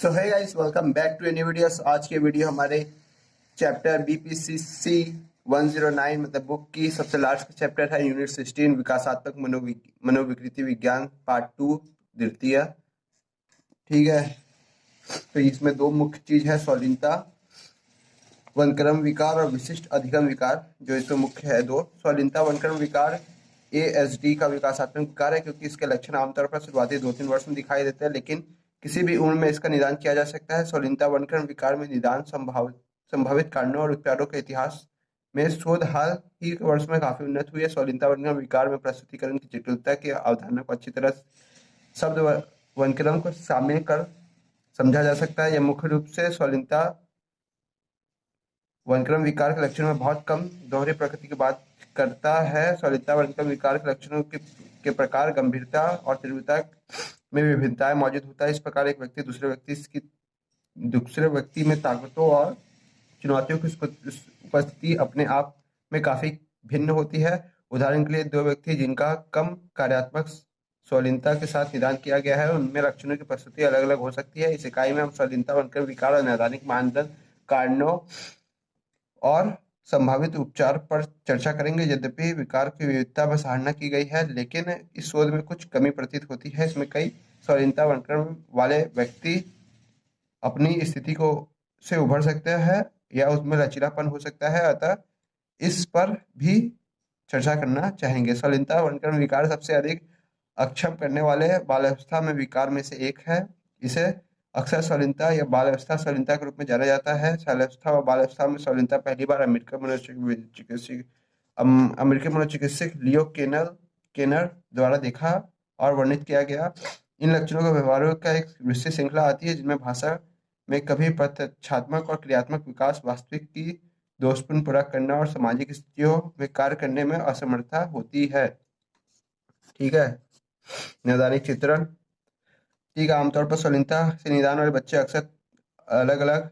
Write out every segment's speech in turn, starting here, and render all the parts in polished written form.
So hi guys, welcome back to any videos. आज के video हमारे चैप्टर बीपीसीसी 109 मतलब बुक की सबसे लास्ट चैप्टर है, यूनिट 16 विकासात्मक मनोविकृति विज्ञान पार्ट 2 द्वितीय। ठीक है, तो इसमें दो मुख्य चीज है, स्वाधीनता वनक्रम विकार और विशिष्ट अधिगम विकार, जो इसमें मुख्य है दो। स्वाधीनता वनक्रम विकार एएसडी का विकासात्मक विकार है, क्योंकि इसके लक्षण आमतौर पर शुरुआती 2-3 वर्ष में दिखाई देते हैं, लेकिन किसी भी उम्र में इसका निदान किया जा सकता है। स्वाधीनता वनक्रम विकार में निदान संभावित कारणों और उपचारों के इतिहास में शोध हाल ही के वर्ष में काफी उन्नत हुई है। स्वाधीनता वनक्रम विकार में प्रस्तुतिकरण की जटिलता की अवधारणा को अच्छी तरह शब्द वनक्रम को शामिल कर समझा जा सकता है। यह मुख्य रूप से स्वाधीनता वनक्रम विकार के लक्षणों में बहुत कम दोहरी प्रकृति की बात करता है। स्वाधीनता वनक्रम विकार के लक्षणों के प्रकार, गंभीरता और तीव्रता में विभिन्नताएं मौजूद होता है। इस प्रकार एक व्यक्ति दूसरे व्यक्ति में ताकतों और चुनौतियों की उपस्थिति अपने आप में काफी भिन्न होती है। उदाहरण के लिए, दो व्यक्ति जिनका कम कार्यात्मक स्वाधीनता के साथ निदान किया गया है, उनमें लक्षणों की प्रस्तुति अलग अलग हो सकती है। इस इकाई में हम स्वाधीनता वनक्रम विकार और नैदानिक मानदंड, कारणों और संभावित उपचार पर चर्चा करेंगे। यद्यपि विकार की विविधता में सराहना की गई है, लेकिन इस शोध में कुछ कमी प्रतीत होती है। इसमें कई स्वाधीनता वनक्रम वाले व्यक्ति अपनी स्थिति को से उभर सकते हैं या उसमें लचीलापन हो सकता है, अतः इस पर भी चर्चा करना चाहेंगे। स्वाधीनता वनक्रम विकार सबसे अधिक अक्षम करने वाले बाल्यावस्था में विकार में से एक है। इसे अक्सर स्वाधीनता या बाल्यावस्था स्वाधीनता के रूप में जाना जाता है। शालावस्था व बाल्यावस्था में स्वाधीनता पहली बार अमेरिकी मनोचिकित्सक लियो केनर द्वारा देखा और वर्णित किया गया। इन लक्षणों के व्यवहारों का एक विस्तृत श्रृंखला आती है, जिनमें भाषा में कभी प्रत्यक्षात्मक और क्रियात्मक विकास, वास्तविक की दोषपूर्ण पूरा करना और सामाजिक स्थितियों में कार्य करने में असमर्थता होती है। ठीक है, नैदानिक चित्रण। ठीक है, आमतौर पर स्वाधीनता से निदान वाले बच्चे अक्सर अलग अलग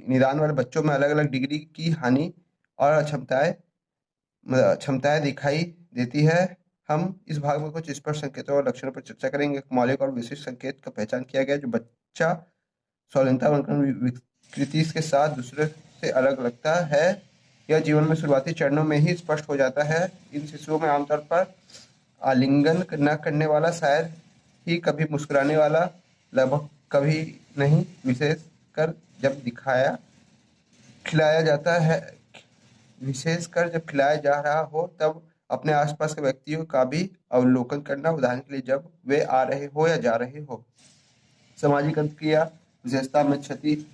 निदान वाले बच्चों में अलग अलग डिग्री की हानि और क्षमताएं दिखाई देती है। हम इस भाग में कुछ स्पष्ट संकेतों और लक्षणों पर चर्चा करेंगे। एक मौलिक और विशिष्ट संकेत का पहचान किया गया जो बच्चा स्वाधीनता वनक्रम विकृति के साथ दूसरे से अलग लगता है। यह जीवन में शुरुआती चरणों में ही स्पष्ट हो जाता है। इन शिशुओं में आमतौर पर आलिंगन न करने वाला, शायद ही कभी मुस्कुराने वाला, लगभग कभी नहीं, विशेषकर जब खिलाया जा रहा हो, तब अपने आसपास के व्यक्तियों का भी अवलोकन करना। उदाहरण के लिए, जब वे आ रहे हो या जा रहे हो। सामाजिक अंतक्रिया विशेषता में क्षति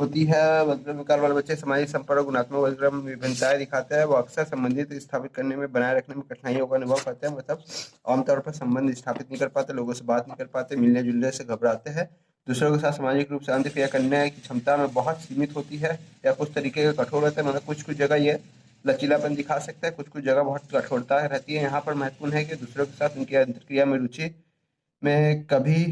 होती है। वनक्रम विकार वाले बच्चे सामाजिक संपर्क और गुणात्मक वनक्रम विभिन्नताएं दिखाते हैं। वो अक्सर संबंधित स्थापित करने में, बनाए रखने में कठिनाइयों का अनुभव करते हैं। मतलब आमतौर पर संबंध स्थापित नहीं कर पाते, लोगों से बात नहीं कर पाते, मिलने जुलने से घबराते हैं। दूसरों के साथ सामाजिक रूप से अंतक्रिया करने की क्षमता में बहुत सीमित होती है, या कुछ तरीके का कठोर रहता है। मतलब कुछ कुछ जगह ये लचीलापन दिखा सकता है, कुछ कुछ जगह बहुत कठोरता रहती है। यहाँ पर महत्वपूर्ण है कि दूसरों के साथ उनकी अंतक्रिया में रुचि में कभी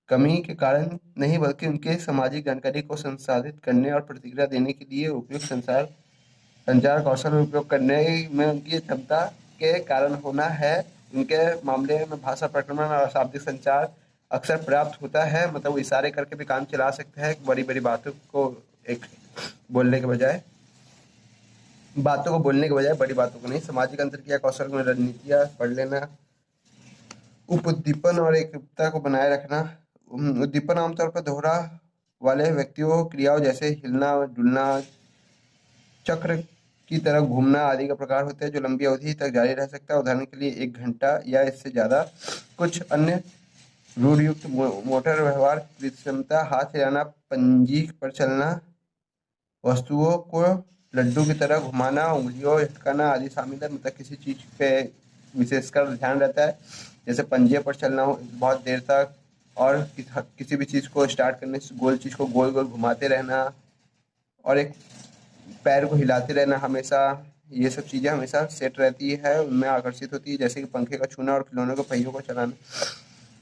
कमी के कारण नहीं, बल्कि उनके सामाजिक जानकारी को संसाधित करने और प्रतिक्रिया देने के लिए उपयुक्त संचार कौशल में उपयोग करने में उनकी क्षमता के कारण होना है। उनके मामले में भाषा प्रक्रमण और अशाब्दिक संचार अक्सर पर्याप्त होता है। मतलब वो इशारे करके भी काम चला सकते हैं, बड़ी बड़ी बातों को बोलने के बजाय बड़ी बातों को नहीं। सामाजिक अंतरक्रिया कौशल में रणनीतियाँ पढ़ लेना, उद्दीपन और एकरूपता को बनाए रखना। उद्दीपन आमतौर पर दोहरा वाले व्यक्तियों क्रियाओं जैसे हिलना, डुलना, चक्र की तरह घूमना आदि का प्रकार होते हैं, जो लंबी अवधि तक जारी रह सकता है। उदाहरण के लिए 1 घंटा या इससे ज्यादा। कुछ अन्य रूढ़युक्त मोटर व्यवहार, कृत्रिमता, हाथ हिलाना, पंजी पर चलना, वस्तुओं को लड्डू की तरह घुमाना, उंगलियों झटकाना आदि शामिल है। मतलब किसी चीज पे विशेषकर ध्यान रहता है, जैसे पंजे पर चलना हो बहुत देर तक, और किसी भी चीज को स्टार्ट करने से चीज को गोल गोल घुमाते रहना, और एक पैर को हिलाते रहना हमेशा। ये सब चीजें हमेशा सेट रहती है, उनमें आकर्षित होती है, जैसे कि पंखे का छूना और खिलौने को पहियों को चलाना।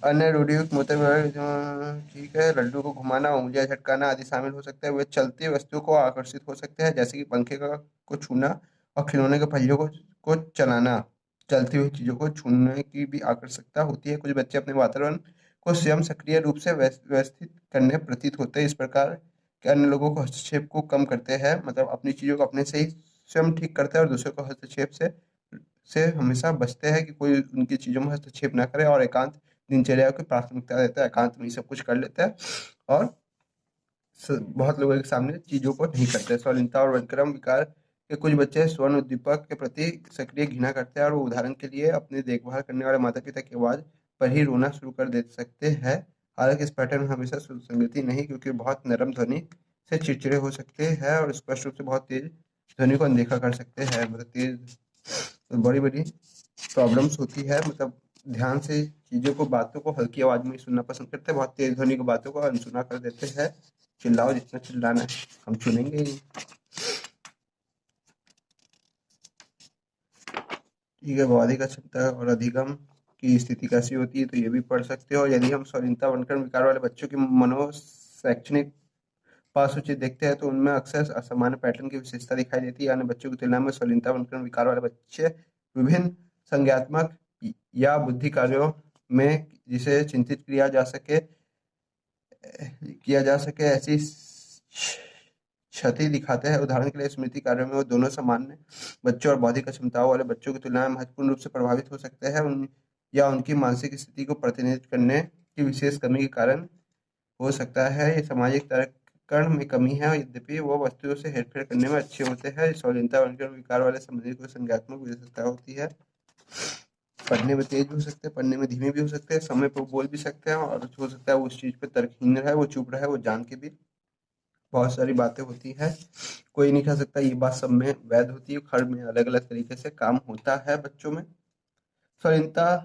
अन्य रूढ़ियुक्त मोटर ठीक है, लड्डू को घुमाना, उंगलियां झटकाना आदि शामिल हो सकते हैं। वे चलती वस्तुओं को आकर्षित हो सकते हैं, जैसे कि पंखे को छूना और खिलौने के पहियों को चलाना। चलती हुई चीजों को छूने की भी आकर्षकता होती है। कुछ बच्चे अपने वातावरण को स्वयं सक्रिय रूप से व्यवस्थित करने प्रतीत होते हैं। इस प्रकार के अन्य लोगों को हस्तक्षेप को कम करते हैं, मतलब अपनी चीज़ों को अपने से ही स्वयं ठीक करते हैं और दूसरों को हस्तक्षेप से हमेशा बचते हैं कि कोई उनकी चीज़ों में हस्तक्षेप ना करे, और एकांत दिनचर्या को प्राथमिकता देता है, एकांत में ही सब कुछ कर लेता है और बहुत लोगों के सामने चीज़ों को नहीं करते। स्वलीनता और व्यतिक्रम विकार के कुछ बच्चे स्वर्ण उद्दीपक के प्रति सक्रिय घृणा करते हैं और वो उदाहरण के लिए अपने देखभाल करने वाले माता पिता की आवाज़ पर ही रोना शुरू कर दे सकते हैं। हालांकि इस पैटर्न में हमेशा सुसंगति नहीं, क्योंकि बहुत नरम ध्वनि से चिड़चिड़े हो सकते हैं और स्पष्ट रूप से बहुत तेज ध्वनि को अनदेखा कर सकते हैं। मतलब तेज बड़ी बड़ी प्रॉब्लम्स होती है, मतलब ध्यान से चीज़ों को, बातों को हल्की आवाज़ में ही सुनना पसंद करते हैं, बहुत तेज ध्वनि की बातों को अनसुना कर देते हैं। चिल्लाओ जितना चिल्लाना है, हम सुनेंगे ही नहीं। ठीक है, बौद्धिक क्षमता और अधिगम की स्थिति कैसी होती है तो ये भी पढ़ सकते हो। यदि हम स्वतंत्रता बनकर विकार वाले बच्चों की मनोशैक्षणिक पार्श्वचित देखते हैं तो उनमें अक्सर असामान्य पैटर्न की विशेषता दिखाई देती है। अन्य बच्चों की तुलना में स्वतंत्रता बनकर विकार वाले बच्चे विभिन्न संज्ञात्मक या बुद्धि कार्यों में जिसे चिंतित किया जा सके ऐसी क्षति दिखाते हैं। उदाहरण के लिए स्मृति कार्यों में वो दोनों सामान्य बच्चों और बौद्धिक क्षमताओं वाले बच्चों की तुलना में महत्वपूर्ण रूप से प्रभावित हो सकते हैं, या उनकी मानसिक स्थिति को प्रतिनिधित्व करने की विशेष कमी के कारण हो सकता है। ये सामाजिक तर्कण में कमी है, यद्यपि वो वस्तुओं से हेरफेर करने में अच्छे होते हैं। स्वाधीनता बनकर विकार वाले संबंधी को संज्ञात्मक विशेषता होती है। पढ़ने में तेज हो सकते हैं, पढ़ने में धीमे भी हो सकते हैं, समय पर बोल भी सकते हैं, और हो सकता है वो उस चीज़ पे तर्कहीन रहे, वो चुप रहे, वो जान के भी। बहुत सारी बातें होती हैं, कोई नहीं कह सकता ये बात सब में वैध होती है। हर में अलग अलग तरीके से काम होता है बच्चों में। स्वाधीनता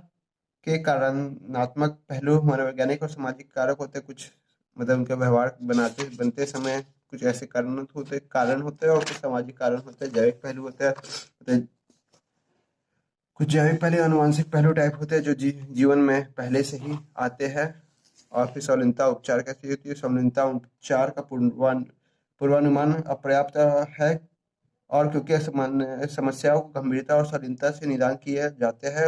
के कारणात्मक पहलू मनोवैज्ञानिक और सामाजिक कारक होते हैं। कुछ मतलब उनके व्यवहार बनते समय कुछ ऐसे कारण होते हैं और कुछ सामाजिक कारण होते हैं, जैविक पहलू होते हैं। मतलब कुछ जैविक पहलू आनुवंशिक पहलू टाइप होते हैं जो जीवन में पहले से ही आते हैं। और फिर स्वाधीनता उपचार कैसी होती है? स्वाधीनता उपचार का पूर्वानुमान अपर्याप्त है, और क्योंकि समस्याओं को गंभीरता और शालीनता से निदान किए जाते हैं,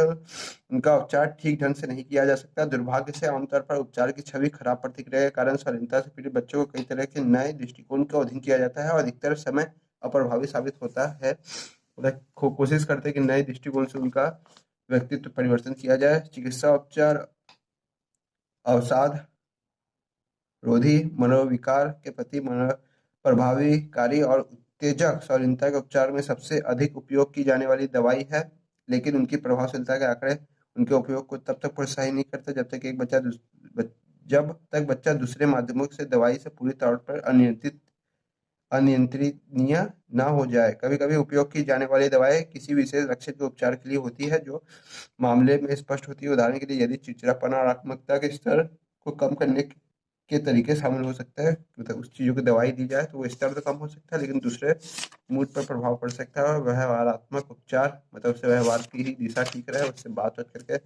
उनका उपचार ठीक ढंग से नहीं किया जा सकता। दुर्भाग्य से आमतौर पर उपचार की छवि खराब प्रतिक्रिया के कारण शालीनता से पीड़ित बच्चों को कई तरह के नए दृष्टिकोण को अधीन किया जाता है और अधिकतर समय अप्रभावी साबित होता है। कोशिश करते हैं कि नए दृष्टिकोण से उनका व्यक्तित्व परिवर्तन किया जाए। चिकित्सा उपचार अवसाद रोधी मनोविकार के प्रति प्रभावीकारी और उत्तेजक स्वाधीनता के उपचार में सबसे अधिक उपयोग की जाने वाली दवाई है, लेकिन उनकी प्रभावशीलता के आंकड़े उनके उपयोग को तब तक प्रोत्साहित नहीं करते जब तक बच्चा दूसरे माध्यमों से दवाई से पूरी तौर पर अनियंत्रणीय न हो जाए। कभी कभी उपयोग की जाने वाली दवाएं किसी विशेष लक्षण के उपचार के लिए होती है जो मामले में स्पष्ट होती है। उदाहरण के लिए यदि चिड़चिड़ापन और आक्रामकता के स्तर को कम करने के तरीके शामिल हो सकते हैं, मतलब उस चीज़ों की दवाई दी जाए तो वो स्तर तो कम हो सकता है, लेकिन दूसरे मूड पर प्रभाव पड़ सकता है। और व्यवहारात्मक उपचार, मतलब उससे व्यवहार की ही दिशा ठीक रहे, उससे बात करके।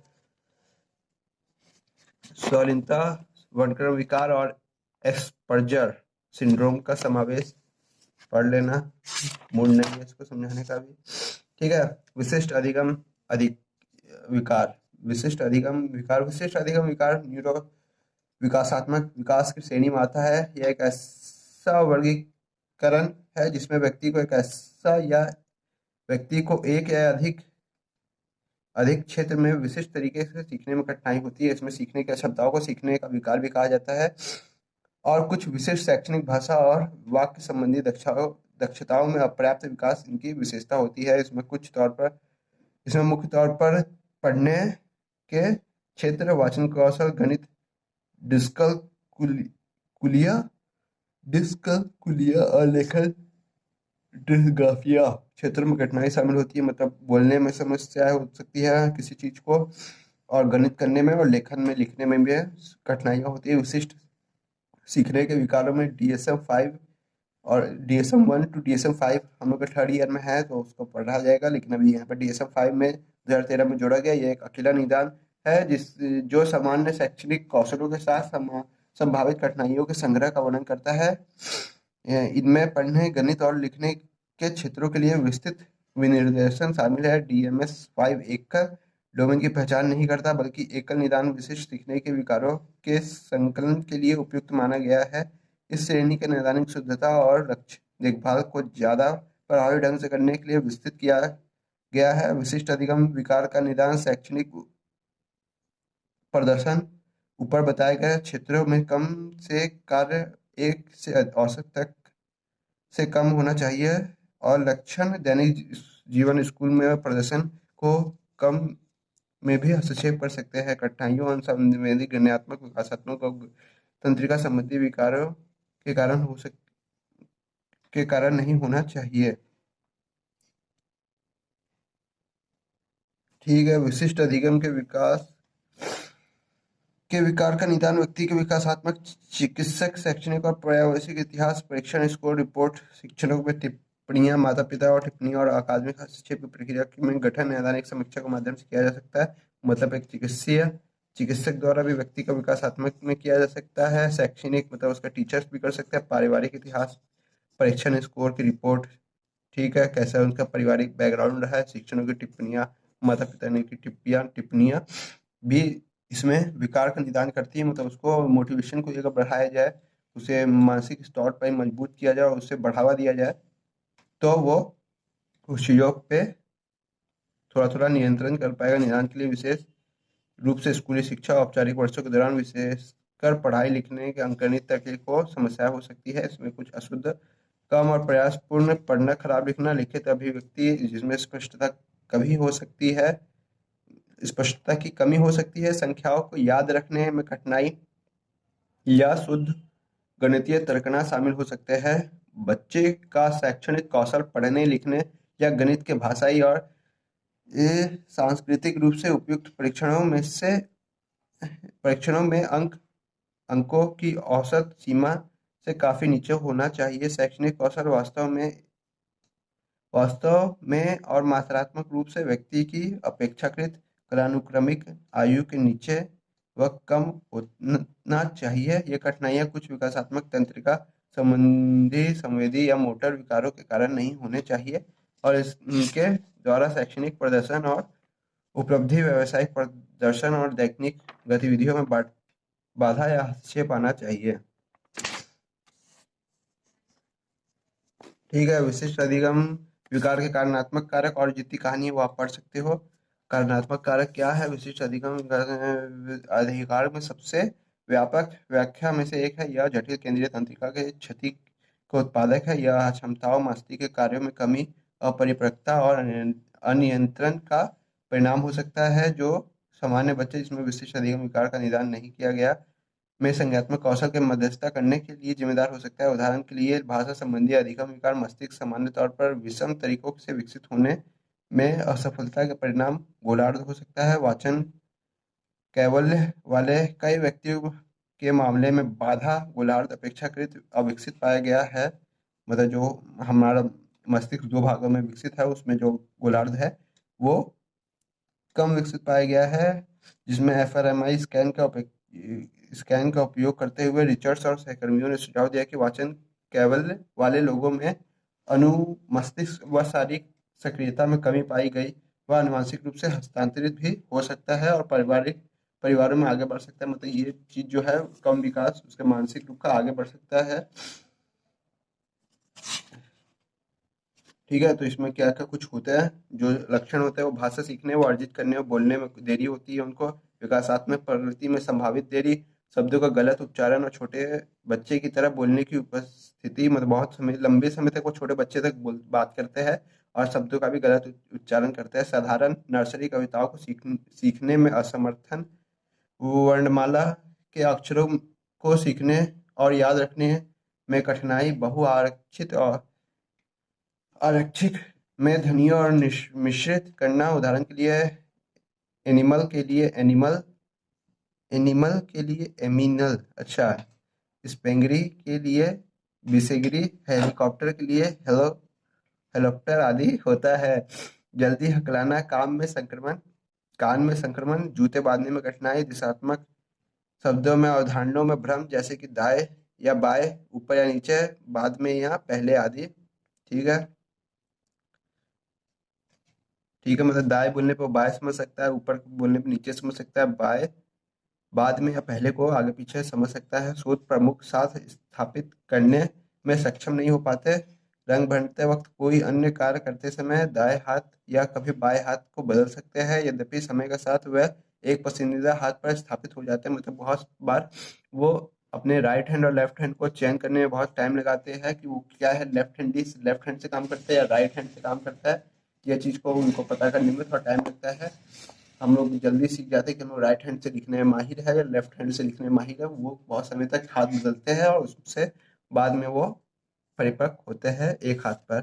स्वाधीनता वर्णक्रम विकार और एस्पर्जर सिंड्रोम का समावेश पढ़ लेना, मूड नहीं है इसको समझाने का भी। ठीक है, विशिष्ट अधिगम विकार विशिष्ट अधिगम विकार न्यूरो विकासात्मक विकास की श्रेणी में आता है। यह एक ऐसा वर्गीकरण है जिसमें व्यक्ति को एक या अधिक क्षेत्र में विशिष्ट तरीके से सीखने में कठिनाई होती है। इसमें सीखने की क्षमताओं को सीखने का विकार भी कहा जाता है, और कुछ विशिष्ट शैक्षणिक भाषा और वाक्य संबंधी दक्षताओं में अपर्याप्त विकास इनकी विशेषता होती है। इसमें मुख्य तौर पर पढ़ने के क्षेत्र, वाचन कौशल, गणित, डिस्कल्कुलिया और लेखन डिस्ग्राफिया क्षेत्रों में कठिनाई शामिल होती है। मतलब बोलने में समस्या हो सकती है किसी चीज को, और गणित करने में और लेखन में लिखने में भी कठिनाइयाँ होती है। विशिष्ट सीखने के विकारों में DSM-5 और DSM-1 to DSM-5 हम लोग का थर्ड ईयर में है तो उसको पढ़ा जाएगा, लेकिन अभी यहाँ पर DSM-5 में 2013 में जोड़ा गया। ये एक अकेला निदान है जो सामान्य शैक्षणिक कौशलों के साथ संभावित कठिनाइयों के संग्रह का वर्णन करता है। इनमें पढ़ने, गणित और लिखने के क्षेत्रों के लिए विस्तृत विनिर्देशन शामिल है। DMS-5 एक का डोमेन की पहचान नहीं करता, बल्कि एकल निदान विशिष्ट सीखने के विकारों के संकलन के लिए उपयुक्त माना गया है। इस श्रेणी के नैदानिक शुद्धता और लक्ष्य देखभाल को ज्यादा प्रभावी ढंग से करने के लिए विस्तृत किया गया है। विशिष्ट अधिगम विकार का निदान शैक्षणिक प्रदर्शन ऊपर बताए गए क्षेत्रों में कम से कार्य एक से औसत तक से कम होना चाहिए, और लक्षण दैनिक जीवन स्कूल में प्रदर्शन को कम में भी हस्तक्षेप कर सकते हैं। कठिनाइयों और संवेदी ज्ञानात्मक विकासात्मक और तंत्रिका संबंधी विकारों के कारण नहीं होना चाहिए। ठीक है, विशिष्ट अधिगम के विकार का निदान व्यक्ति के विकासात्मक, चिकित्सक, शैक्षणिक और पर्यावरणिक इतिहास, परीक्षण स्कोर रिपोर्ट, शिक्षणों में टिप्पणियां, माता पिता और टिप्पणी और अकादमिक हस्तक्षेप की प्रक्रिया में गठन नैदानिक समीक्षा के माध्यम से किया जा सकता है। मतलब एक चिकित्सक द्वारा भी व्यक्ति का विकासात्मक में किया जा सकता है। शैक्षणिक मतलब उसका टीचर्स भी कर सकते हैं। पारिवारिक इतिहास, परीक्षण स्कोर की रिपोर्ट, ठीक है, कैसा उनका पारिवारिक बैकग्राउंड रहा है, शिक्षणों की टिप्पणियां, माता पिता ने की टिप्पणियां भी इसमें विकार का निदान करती है। मतलब उसको मोटिवेशन को अगर बढ़ाया जाए, उसे मानसिक तौर पर मजबूत किया जाए और उसे बढ़ावा दिया जाए, तो वो उस चीज़ों पे थोड़ा थोड़ा नियंत्रण कर पाएगा। निदान के लिए विशेष रूप से स्कूली शिक्षा औपचारिक वर्षों के दौरान विशेषकर पढ़ाई लिखने के अंकगणित तक को समस्या हो सकती है। इसमें कुछ अशुद्ध, कम और प्रयासपूर्ण पढ़ना, खराब लिखना, लिखित अभिव्यक्ति जिसमें स्पष्टता कभी हो सकती है, स्पष्टता की कमी हो सकती है, संख्याओं को याद रखने में कठिनाई या शुद्ध गणितीय तर्कना शामिल हो सकते हैं। बच्चे का शैक्षणिक कौशल पढ़ने लिखने या गणित के भाषाई और सांस्कृतिक रूप से उपयुक्त परीक्षणों में अंकों की औसत सीमा से काफी नीचे होना चाहिए। शैक्षणिक कौशल वास्तव में और मात्रात्मक रूप से व्यक्ति की अपेक्षाकृत कालानुक्रमिक आयु के नीचे व कम होना चाहिए। ये कठिनाइयां कुछ विकासात्मक तंत्रिका संबंधी, संवेदी या मोटर विकारों के कारण नहीं होने चाहिए, और इनके द्वारा शैक्षणिक प्रदर्शन और उपलब्धि, व्यावसायिक प्रदर्शन और दैनिक गतिविधियों में बाधा या हस्तक्षेप आना चाहिए। ठीक है, विशिष्ट अधिगम विकार के कारणात्मक कारक और जितनी कहानी है वो आप पढ़ सकते हो। कारणात्मक कारक क्या है? विशिष्ट अधिगम अधिकार में सबसे व्यापक व्याख्या में से एक है, यह जटिल केंद्रीय तंत्रिका के क्षति का उत्पादक है। यह क्षमताओं, मस्तिष्क के कार्यों में कमी, अपरिपक्वता और अनियंत्रण का परिणाम हो सकता है, जो सामान्य बच्चे जिसमें विशिष्ट अधिगम विकार का निदान नहीं किया गया में संज्ञानात्मक कौशल के मध्यस्थता करने के लिए जिम्मेदार हो सकता है। उदाहरण के लिए भाषा संबंधी अधिगम विकार मस्तिष्क सामान्य तौर पर विषम तरीकों से विकसित होने में असफलता के परिणाम गोलार्ध हो सकता है। वाचन कैवल्य वाले कई व्यक्तियों के मामले में बाधा गोलार्ध अपेक्षाकृत अविकसित पाया गया है। मतलब जो हमारा मस्तिष्क दो भागों में विकसित है, उसमें जो गोलार्ध है वो कम विकसित पाया गया है, जिसमें एफआरएमआई स्कैन का उपयोग करते हुए रिचर्ड्स और सहकर्मियों ने सुझाव दिया कि वाचन कैवल्य वाले लोगों में अनुमस्तिष्क व शारीरिक सक्रियता में कमी पाई गई। वह आनुवंशिक रूप से हस्तांतरित भी हो सकता है और परिवारों में आगे बढ़ सकता है। मतलब ये चीज जो है, कम विकास उसके मानसिक रूप का आगे बढ़ सकता है। ठीक है, तो इसमें क्या क्या कुछ होता है, जो लक्षण होते हैं वो भाषा सीखने व अर्जित करने और बोलने में देरी होती है उनको, विकासात्मक प्रगति में संभावित देरी, शब्दों का गलत उच्चारण और छोटे बच्चे की तरह बोलने की उपस्थिति। मतलब बहुत समय, लंबे समय तक वो छोटे बच्चे तक बात करते हैं और शब्दों का भी गलत उच्चारण करते हैं। साधारण नर्सरी कविताओं को सीखने में असमर्थन, वर्णमाला के अक्षरों को सीखने और याद रखने में कठिनाई, बहुआरक्षित और आरक्षित में ध्वनियों और मिश्रित करना। उदाहरण के लिए एनिमल के लिए एनिमल, एनिमल के लिए एमिनल, अच्छा, स्पेंगरी के लिए बिसेगरी, हेलीकॉप्टर के लिए हेलोप्टर आदि होता है। जल्दी हकलाना, कान में संक्रमण, जूते बांधने में कठिनाई, दिशात्मक शब्दों में अवधारणाओं में भ्रम, जैसे कि दाएं या बाएं, ऊपर या नीचे, बाद में या पहले आदि। ठीक है, ठीक है, मतलब दाएं बोलने पे वो बाएं समझ सकता है, ऊपर बोलने पे नीचे समझ सकता है, बाएं बाद में या पहले को आगे पीछे समझ सकता है। शोध प्रमुख साथ स्थापित करने में सक्षम नहीं हो पाते। रंग भरते वक्त कोई अन्य कार्य करते समय दाएं हाथ या कभी बाएं हाथ को बदल सकते हैं, यद्यपि समय के साथ वह एक पसंदीदा हाथ पर स्थापित हो जाते हैं। मतलब बहुत बार वो अपने राइट हैंड और लेफ्ट हैंड को चयन करने में बहुत टाइम लगाते हैं कि वो क्या है, लेफ्ट हैंड से काम करते हैं या राइट हैंड से काम करता है। यह चीज़ को उनको पता करने में थोड़ा टाइम लगता है। हम लोग जल्दी सीख जाते हैं कि हम लोग राइट हैंड से लिखने में माहिर है या लेफ्ट हैंड से लिखने में माहिर है। वो बहुत समय तक हाथ बदलते हैं और उससे बाद में वो परिपक्व होते हैं एक हाथ पर।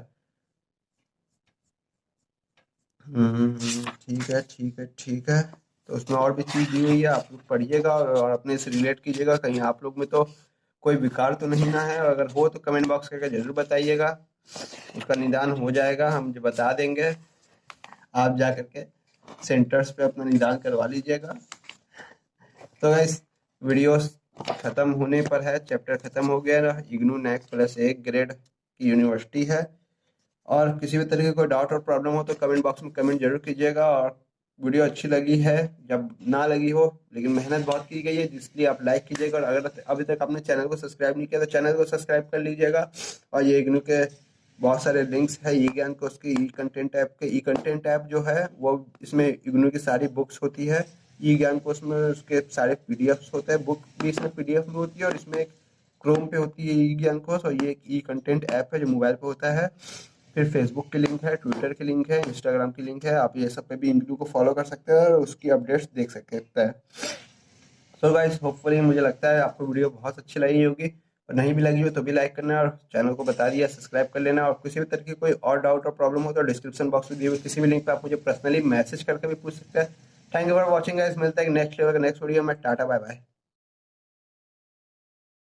ठीक है, ठीक है, ठीक है। तो उसमें और भी चीज़ दी हुई है, आप लोग पढ़िएगा और अपने से रिलेट कीजिएगा। कहीं आप लोग में तो कोई विकार तो नहीं ना है, और अगर हो तो कमेंट बॉक्स करके ज़रूर बताइएगा। उसका निदान हो जाएगा, हम जो बता देंगे। आप जा करके सेंटर्स पे अपना निदान करवा लीजिएगा। तो गाइस, वीडियो ख़त्म होने पर है, चैप्टर ख़त्म हो गया ना। इग्नू नेक प्लस 1 ग्रेड की यूनिवर्सिटी है। और किसी भी तरह की कोई डाउट और प्रॉब्लम हो तो कमेंट बॉक्स में कमेंट जरूर कीजिएगा। और वीडियो अच्छी लगी है, जब ना लगी हो, लेकिन मेहनत बहुत की गई है, इसलिए आप लाइक कीजिएगा। और अगर अभी तक आपने चैनल को सब्सक्राइब नहीं किया तो चैनल को सब्सक्राइब कर लीजिएगा। और ये इग्नू के बहुत सारे लिंक्स है, ई ज्ञान कोर्स के ई कंटेंट ऐप के। ई कंटेंट ऐप जो है वो, इसमें इग्नू की सारी बुक्स होती है। ई ज्ञान कोर्स में उसके सारे पीडीएफ्स होते हैं, बुक भी इसमें पीडीएफ में होती है, और इसमें एक क्रोम पे होती है ई ज्ञान कोर्स। और ये एक ई कंटेंट ऐप है जो मोबाइल पे होता है। फिर फेसबुक की लिंक है, ट्विटर की लिंक है, इंस्टाग्राम की लिंक है। आप ये सब पे भी इग्नू को फॉलो कर सकते हैं और उसकी अपडेट्स देख सकते हैं। सो गाइस, होपफुली मुझे लगता है आपको वीडियो बहुत अच्छी लगी होगी। और नहीं भी लगी हो तो भी लाइक करना, और चैनल को बता दिया सब्सक्राइब कर लेना। और किसी भी तरह की कोई और डाउट और प्रॉब्लम हो तो डिस्क्रिप्शन बॉक्स में दिए हुए किसी भी लिंक पे आप मुझे पर्सनली मैसेज करके भी पूछ सकते हैं। Thank you for watching guys, मिलता है नेक्स्ट लेवल का नेक्स्ट वीडियो में। Tata, bye bye.